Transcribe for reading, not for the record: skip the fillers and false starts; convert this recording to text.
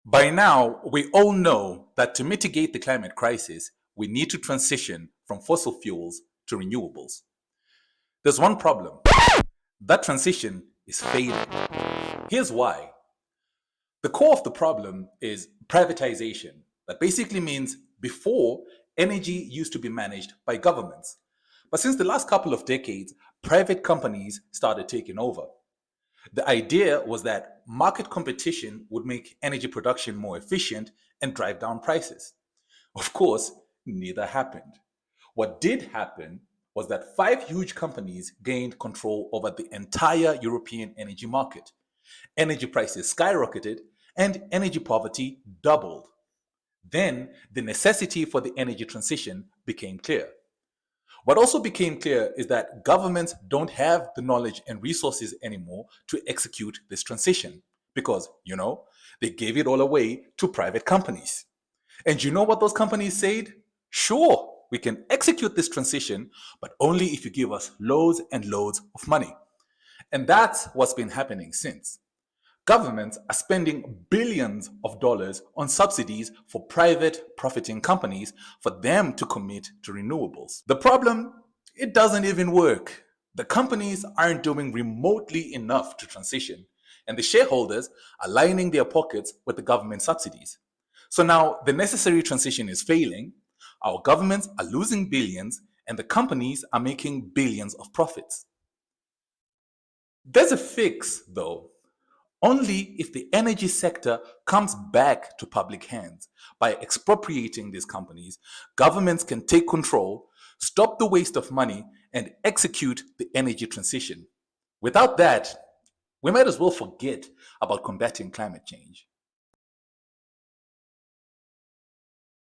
By now, we all know that to mitigate the climate crisis, we need to transition from fossil fuels to renewables. There's one problem. That transition is failing. Here's why. The core of the problem is privatization. That basically means before, energy used to be managed by governments. But since the last couple of decades, private companies started taking over. The idea was that market competition would make energy production more efficient and drive down prices. Of course, neither happened. What did happen was that five huge companies gained control over the entire European energy market. Energy prices skyrocketed and energy poverty doubled. Then the necessity for the energy transition became clear. What also became clear is that governments don't have the knowledge and resources anymore to execute this transition because, they gave it all away to private companies. And you know what those companies said? Sure, we can execute this transition, but only if you give us loads and loads of money. And that's what's been happening since. Governments are spending billions of dollars on subsidies for private profiting companies for them to commit to renewables. The problem, it doesn't even work. The companies aren't doing remotely enough to transition, and the shareholders are lining their pockets with the government subsidies. So now the necessary transition is failing, our governments are losing billions, and the companies are making billions of profits. There's a fix, though. Only if the energy sector comes back to public hands. By expropriating these companies, governments can take control, stop the waste of money, and execute the energy transition. Without that, we might as well forget about combating climate change.